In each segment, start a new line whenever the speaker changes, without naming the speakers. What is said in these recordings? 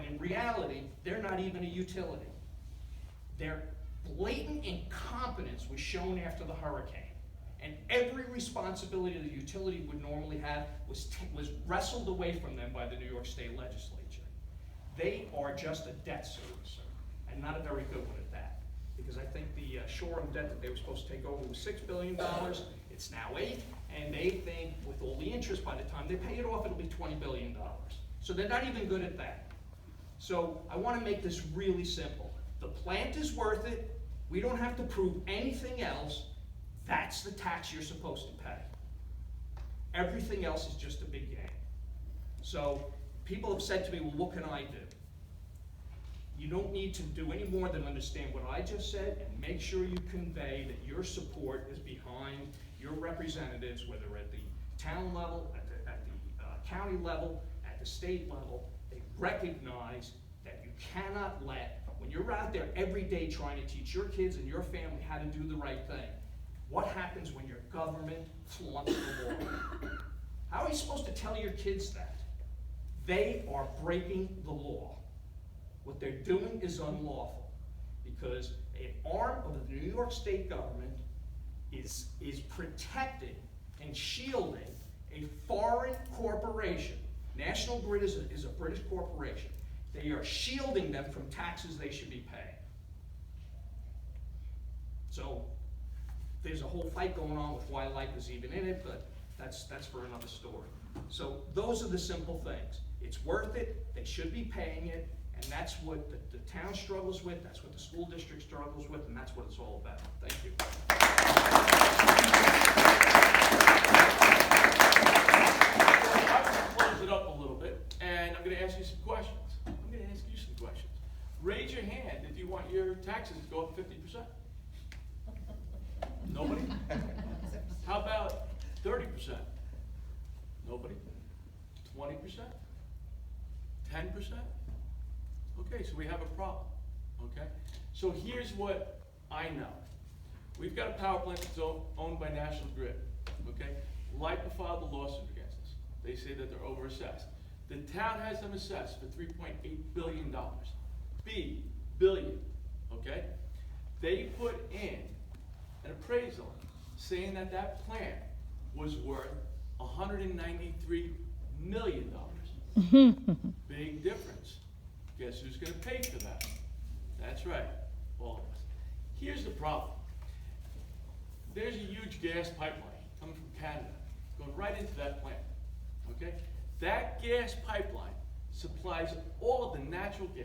in reality, they're not even a utility. Their blatant incompetence was shown after the hurricane. And every responsibility the utility would normally have was wrestled away from them by the New York State Legislature. They are just a debt servicer, and not a very good one at that. Because I think the Shoreham debt that they were supposed to take over was $6 billion. It's now $8 billion, and they think with all the interest, by the time they pay it off, it'll be $20 billion. So they're not even good at that. So I want to make this really simple. The plant is worth it. We don't have to prove anything else. That's the tax you're supposed to pay. Everything else is just a big game. So people have said to me, well, what can I do? You don't need to do any more than understand what I just said and make sure you convey that your support is behind your representatives, whether at the town level, at the county level, at the state level. They recognize that you cannot let, when you're out there every day trying to teach your kids and your family how to do the right thing, what happens when your government flaunts the law? How are you supposed to tell your kids that? They are breaking the law. What they're doing is unlawful because an arm of the New York State government is protecting and shielding a foreign corporation. National Grid is a British corporation. They are shielding them from taxes they should be paying. So there's a whole fight going on with why LIPA is even in it, but that's for another story. So those are the simple things. It's worth it, they should be paying it, and that's what the town struggles with, that's what the school district struggles with, and that's what it's all about. Thank you.
I'm going to close it up a little bit, and I'm going to ask you some questions. Raise your hand if you want your taxes to go up 50%. Nobody? How about 30%? Nobody? 20%? 10%? Okay, so we have a problem, okay? So here's what I know. We've got a power plant that's owned by National Grid, okay? LIPA filed a lawsuit against us. They say that they're overassessed. The town has them assessed for $3.8 billion. Billion, okay? They put in an appraisal saying that that plant was worth $193 million. Big difference. Guess who's going to pay for that? That's right, all of us. Here's the problem. There's a huge gas pipeline coming from Canada, going right into that plant, okay? That gas pipeline supplies all of the natural gas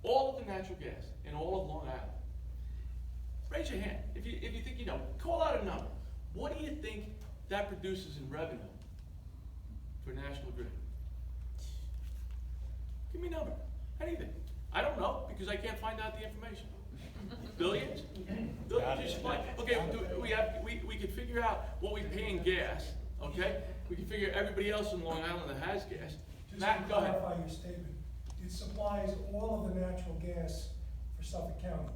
in all of Long Island. Raise your hand if you think you know. Call out a number. What do you think that produces in revenue for National Grid? Give me a number. Anything. I don't know because I can't find out the information. Billions? Billions. Okay, we could figure out what we pay in gas. Okay, we can figure everybody else in Long Island that has gas.
Just
Matt,
to
go ahead.
clarify your statement, it supplies all of the natural gas for Suffolk County.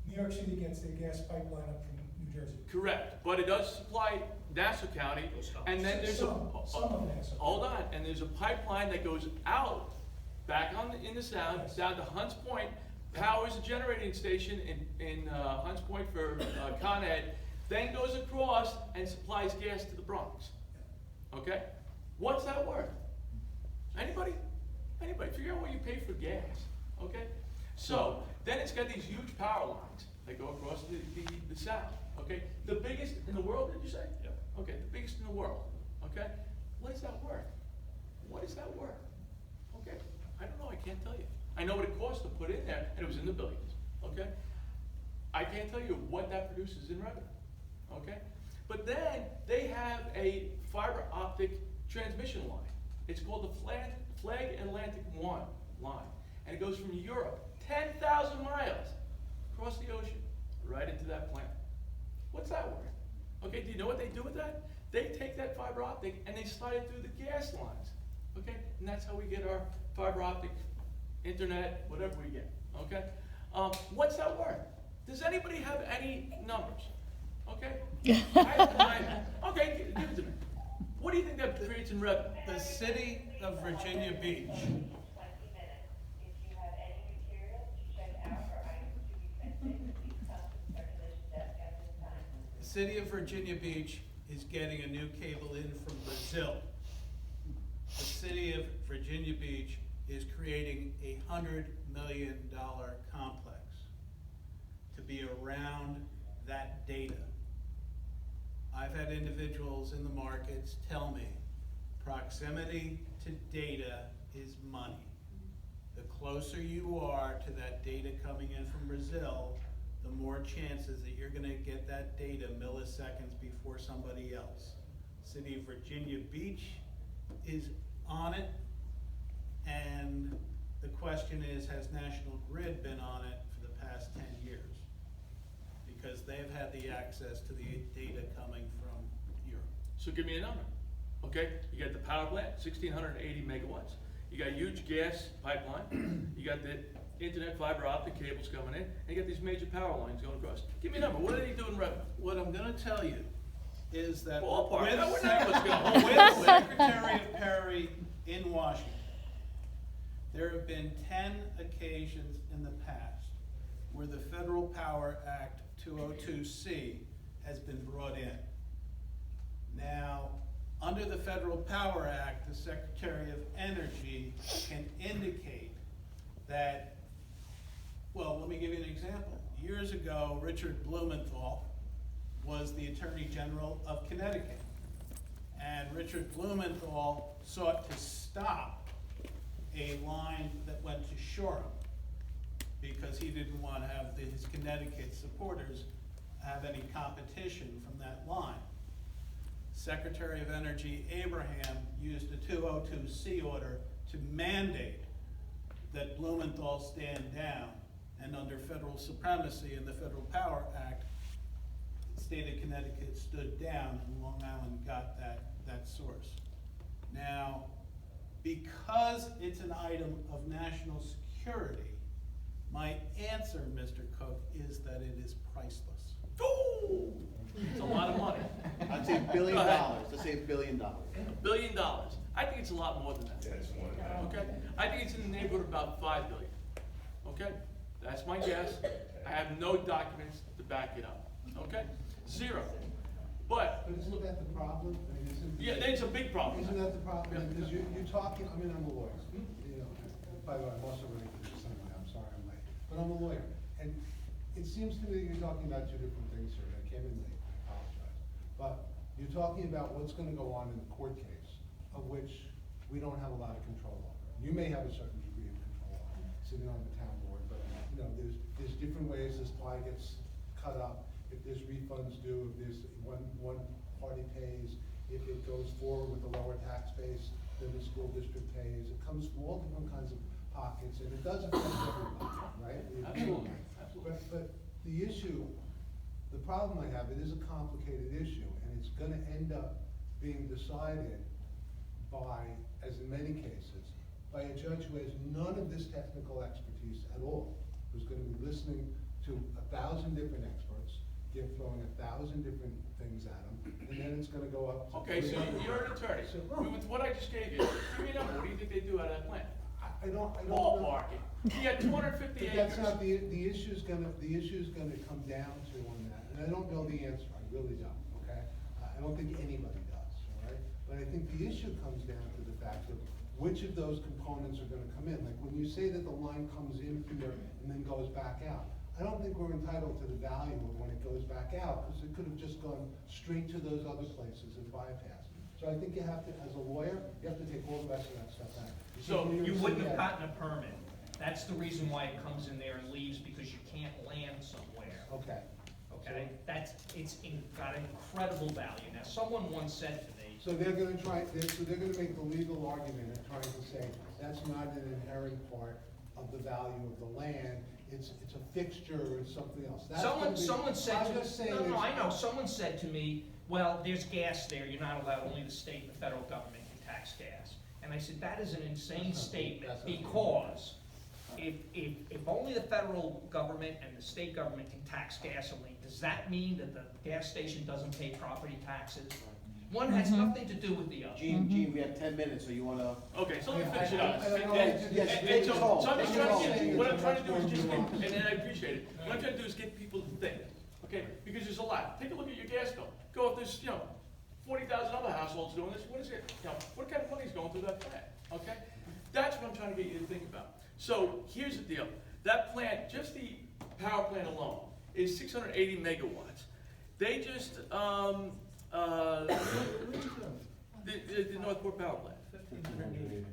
New York City gets their gas pipeline up from New Jersey.
Correct, but it does supply Nassau County, and then there's
some of Nassau.
hold on, and there's a pipeline that goes out back in the Sound down to Hunts Point, powers a generating station in Hunts Point for Con Ed, then goes across and supplies gas to the Bronx. Okay, what's that worth? Anybody? Figure out what you pay for gas. Okay, so then it's got these huge power lines that go across the Sound. Okay, the biggest in the world, did you say?
Yep.
Okay, the biggest in the world. Okay, what is that worth? What is that worth? Okay, I don't know. I can't tell you. I know what it cost to put in there, and it was in the billions. Okay, I can't tell you what that produces in revenue. Okay, but then they have a fiber optic transmission line. It's called the Flag Atlantic 1 line, and it goes from Europe 10,000 miles across the ocean right into that plant. What's that worth? Okay, do you know what they do with that? They take that fiber optic and they slide it through the gas lines. Okay, and that's how we get our fiber optic internet, whatever we get. Okay, what's that worth? Does anybody have any numbers? Okay, okay, give it to me. What do you think that creates in revenue?
The city of Virginia Beach city of Virginia Beach is getting a new cable in from Brazil. The city of Virginia Beach is creating a $100 million complex to be around that data. I've had individuals in the markets tell me proximity to data is money. The closer you are to that data coming in from Brazil, the more chances that you're gonna get that data milliseconds before somebody else. City of Virginia Beach is on it, and the question is, has National Grid been on it for the past 10 years? Because they've had the access to the data coming from Europe.
So give me a number, okay? You got the power plant, 1,680 megawatts. You got a huge gas pipeline. You got the internet fiber optic cables coming in, and you got these major power lines going across. Give me a number, what are they doing revenue?
What I'm gonna tell you is that
Ballpark.
with
No, we're not let's go.
with Secretary of Perry in Washington, there have been 10 occasions in the past where the Federal Power Act 202C has been brought in. Now, under the Federal Power Act, the Secretary of Energy can indicate that, well, let me give you an example. Years ago, Richard Blumenthal was the Attorney General of Connecticut. And Richard Blumenthal sought to stop a line that went to Shoreham because he didn't want to have his Connecticut supporters have any competition from that line. Secretary of Energy Abraham used a 202C order to mandate that Blumenthal stand down, and under federal supremacy in the Federal Power Act, the state of Connecticut stood down and Long Island got that source. Now, because it's an item of national security, my answer, Mr. Cook, is that it is priceless.
Ooh, it's a lot of money.
I'd say $1 billion.
Go ahead.
Let's say $1 billion.
$1 billion. I think it's a lot more than that.
Yeah, it's more than that.
Okay? I think it's in the neighborhood of about $5 billion. Okay? That's my guess. I have no documents to back it up. Okay? Zero. But,
But isn't that the problem? I mean,
yeah, it's a big problem.
Isn't that the problem?
Yeah.
Because you're talking, I mean, I'm a lawyer, you know, by the way, I'm also running for this anyway, I'm sorry I'm late, but I'm a lawyer. And it seems to me that you're talking about two different things here, and I came in late, I apologize. But you're talking about what's gonna go on in the court case, of which we don't have a lot of control over. You may have a certain degree of control on, sitting on the town board, but, you know, there's different ways this pie gets cut up. If there's refunds due, if there's one party pays, if it goes forward with a lower tax base than the school district pays, it comes from all different kinds of pockets, and it does affect everybody, right?
Absolutely. Absolutely.
But the issue, the problem I have, it is a complicated issue, and it's gonna end up being decided by, as in many cases, by a judge who has none of this technical expertise at all, who's gonna be listening to 1,000 different experts, throwing 1,000 different things at them, and then it's gonna go up to.
Okay, so you're an attorney. With what I just gave you, give me a number. What do you think they do out of that plant?
I don't know.
Ballparking. You got 250
But
acres.
that's not, the issue's gonna come down to on that, and I don't know the answer, I really don't, okay? I don't think anybody does, all right? But I think the issue comes down to the fact of which of those components are gonna come in. Like, when you say that the line comes in here and then goes back out, I don't think we're entitled to the value of when it goes back out, because it could have just gone straight to those other places and bypassed. So I think you have to, as a lawyer, you have to take all the rest of that stuff out.
So
You wouldn't have gotten a permit. That's the reason why it comes in there and leaves, because you can't land somewhere.
Okay.
Okay? It's got incredible value. Now, someone once said to me,
So they're gonna make the legal argument and trying to say, that's not an inherent part of the value of the land, it's a fixture or it's something else. That's gonna be-
someone said
I'm
to me,
just saying
no,
there's-
I know, someone said to me, well, there's gas there, you're not allowed, only the state and the federal government can tax gas. And I said, that is an insane
That's not-
statement,
that's not-
because if only the federal government and the state government can tax gasoline, does that mean that the gas station doesn't pay property taxes? One has nothing to do with the other.
Gene, we have 10 minutes, so you wanna?
Okay, so let me finish it up.
I don't know.
And so I'm just trying to get, what I'm trying to do is just,
That's
and I appreciate it, what I'm trying to do is get people to think. okay? Because there's a lot. Take a look at your gas bill. Go if there's, 40,000 other households doing this, what is it, what kind of money is going through that plant, okay? That's what I'm trying to get you to think about. So here's the deal. That plant, just the power plant alone, is 680 megawatts. They just, the Northport Power Plant.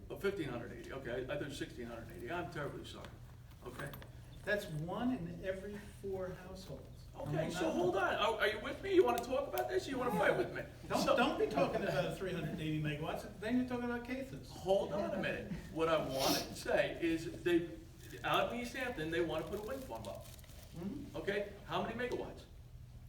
1,580, okay, I thought it was 1,680, I'm terribly sorry, okay?
That's one in every 4 households.
Okay, so hold on, are you with me? You wanna talk about this, or you wanna fight with me?
Don't be talking about 380 megawatts, then you're talking about cases.
Hold on a minute, what I wanna say is, out in East Hampton, they wanna put a wind farm up,
Mhm.
okay? How many megawatts?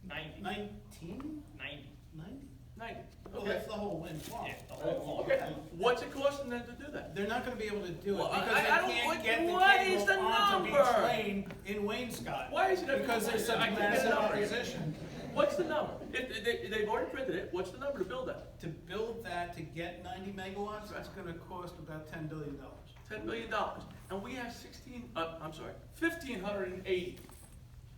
90.
19?
90.
90?
90,
Well,
okay.
that's the whole wind farm.
Yeah, the whole farm.
Okay, what's it costing them to do that?
They're not gonna be able to do it
Well,
because
I
they
don't-
can't get the
what is the
cable onto Beach
number?
Lane in Waynescott.
Why is it?
Because there's such
I can't get
massive
a number.
opposition.
What's the number? If they've already printed it, what's the number to build that?
To build that, to get 90 megawatts, that's gonna cost about $10 billion.
$10 billion, and we have 1,580.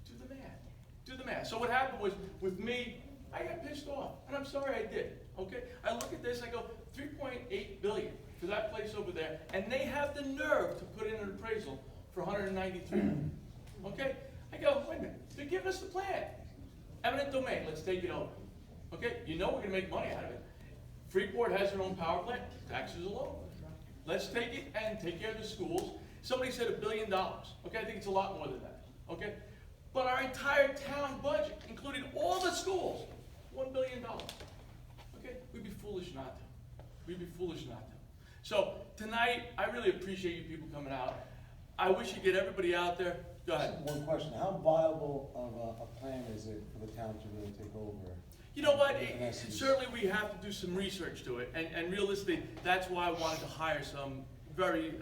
Do the math, do the math. So what happened was, with me, I got pissed off, and I'm sorry I did, okay? I look at this, I go, 3.8 billion for that place over there, and they have the nerve to put in an appraisal for 193, okay? I go, wait a minute, they're giving us the plan. Eminent domain, let's take it over, okay? You know we're gonna make money out of it. Freeport has their own power plant, taxes are low. Let's take it and take care of the schools. Somebody said $1 billion, okay, I think it's a lot more than that, okay? But our entire town budget, including all the schools, $1 billion, okay? We'd be foolish not to, we'd be foolish not to. So tonight, I really appreciate you people coming out. I wish you'd get everybody out there, go ahead.
One question, how viable of a plan is it for the town to really take over?
You know what,
In essence.
certainly we have to do some research to it, and realistically, that's why I wanted to hire some very,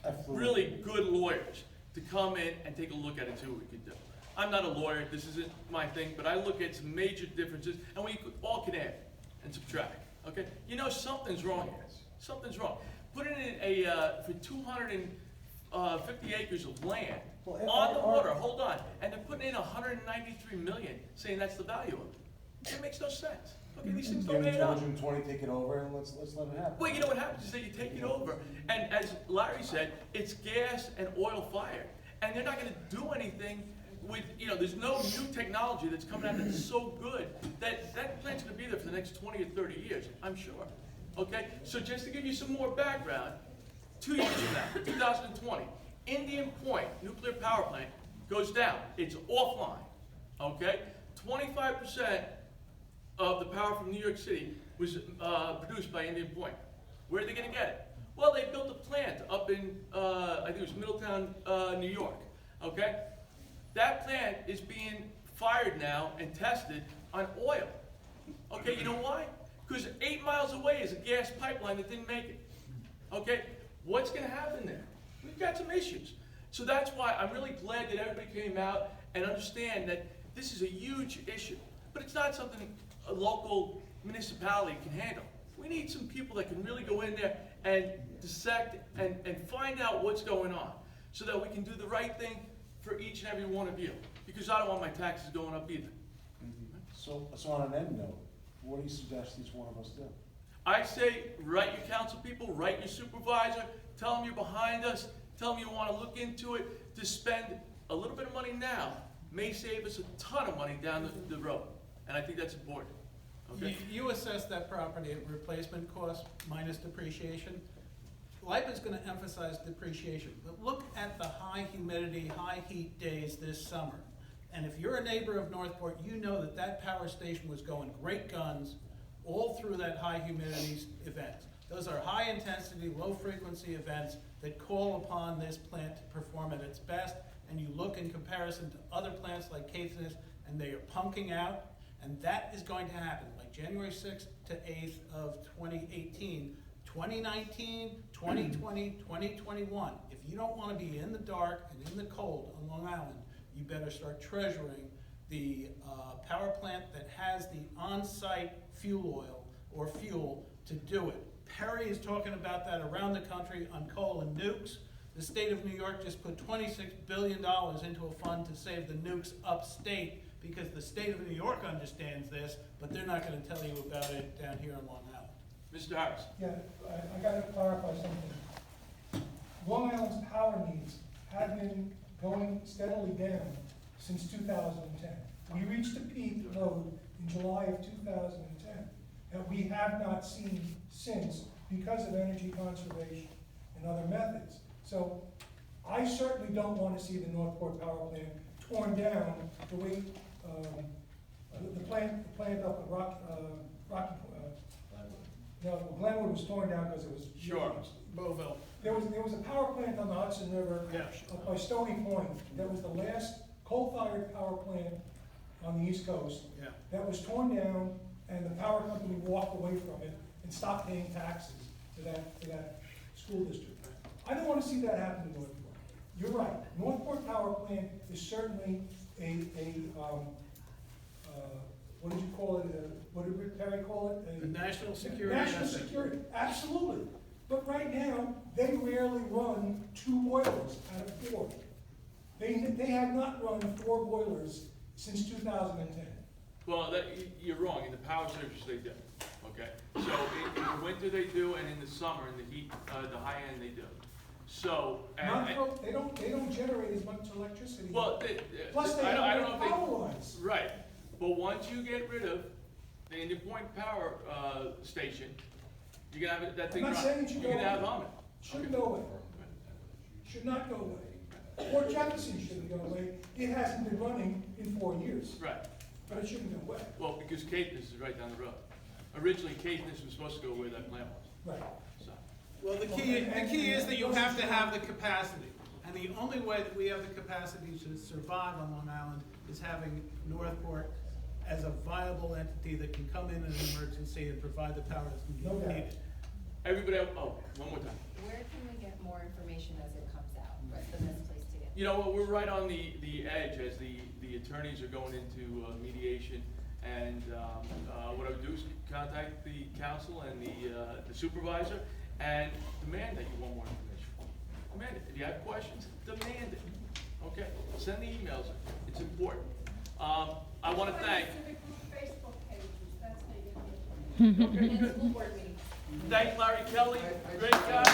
Affluent.
really good lawyers to come in and take a look at it, see what we can do. I'm not a lawyer, this isn't my thing, but I look at some major differences, and we all can add and subtract, okay? You know, something's wrong here, something's wrong. Putting in for 250 acres of land
Well,
on the water, hold on, and they're putting in 193 million, saying that's the value of it. It makes no sense, okay, these things
Give
don't
them
add up.
220, take it over, and let's let it happen.
Well, you know what happens is that you take it over, and as Larry said, it's gas and oil fired. And they're not gonna do anything with, there's no new technology that's coming out that's so good that that plant's gonna be there for the next 20 or 30 years, I'm sure. Okay, so just to give you some more background, 2 years from now, 2020, Indian Point nuclear power plant goes down, it's offline, okay? 25% of the power from New York City was produced by Indian Point. Where are they gonna get it? Well, they built a plant up in, I think it was Middletown, New York, okay? That plant is being fired now and tested on oil. Okay, you know why? Because 8 miles away is a gas pipeline that didn't make it. Okay, what's gonna happen there? We've got some issues. So that's why I'm really glad that everybody came out and understand that this is a huge issue. But it's not something a local municipality can handle. We need some people that can really go in there and dissect and find out what's going on so that we can do the right thing for each and every one of you. Because I don't want my taxes going up either.
So on an end note, what do you suggest each one of us do?
I say, write your council people, write your supervisor, tell them you're behind us, tell them you want to look into it. To spend a little bit of money now may save us a ton of money down the road. And I think that's important. Okay?
You assess that property at replacement cost minus depreciation. LIPA is gonna emphasize depreciation, but look at the high humidity, high heat days this summer. And if you're a neighbor of Northport, you know that that power station was going great guns all through that high humidity events. Those are high intensity, low frequency events that call upon this plant to perform at its best. And you look in comparison to other plants like Caithness, and they are punking out, and that is going to happen like January 6th to 8th of 2018. 2019, 2020, 2021. If you don't want to be in the dark and in the cold on Long Island, you better start treasuring the power plant that has the on-site fuel oil or fuel to do it. Perry is talking about that around the country on coal and nukes. The state of New York just put $26 billion into a fund to save the nukes upstate, because the state of New York understands this, but they're not gonna tell you about it down here on Long Island.
Mr. Harris?
Yeah, I gotta clarify something. Long Island's power needs have been going steadily down since 2010. We reached a peak load in July of 2010 that we have not seen since because of energy conservation and other methods. So I certainly don't want to see the Northport power plant torn down the way the plant up at Glenwood was torn down because it was.
Sure.
Boville.
There was a power plant on the Hudson River
Yeah.
up by Stony Point that was the last coal-fired power plant on the East Coast.
Yeah.
That was torn down, and the power company walked away from it and stopped paying taxes to that school district. I don't want to see that happen in Northport. You're right, Northport Power Plant is certainly what did you call it, what did Perry call it?
The national security.
National
asset.
security, absolutely. But right now, they rarely run 2 boilers out of 4. They have not run 4 boilers since 2010.
Well, you're wrong, in the power service they do, okay? So in the winter they do, and in the summer, in the heat, the high end they do. So,
They don't generate as much electricity.
well,
Plus they
I
have
don't know if they.
power lines.
Right, but once you get rid of the Indian Point Power Station, you're gonna have that thing
I'm not
run.
saying it should
You're
go
gonna have
away.
on it.
Shouldn't go away. Should not go away. Port Jefferson shouldn't go away. It hasn't been running in 4 years,
Right,
but it shouldn't go away.
well, because Caithness is right down the road. Originally, Caithness was supposed to go where that plant was,
Right.
so.
Well, the key is that you have to have the capacity. And the only way that we have the capacity to survive on Long Island is having Northport as a viable entity that can come in an emergency and provide the power that's
No doubt.
needed.
Everybody, one more time.
Where can we get more information as it comes out? What's the best place to get?
You know what, we're right on the edge as the attorneys are going into mediation. And what I would do is contact the council and the supervisor and demand that you want more information. Demand it. If you have questions, demand it. Okay? Send the emails. It's important. I want to thank.
Civic Facebook pages, that's how you get
Okay,
And
good.
school board meetings.
Thank Larry Kelly. Great job.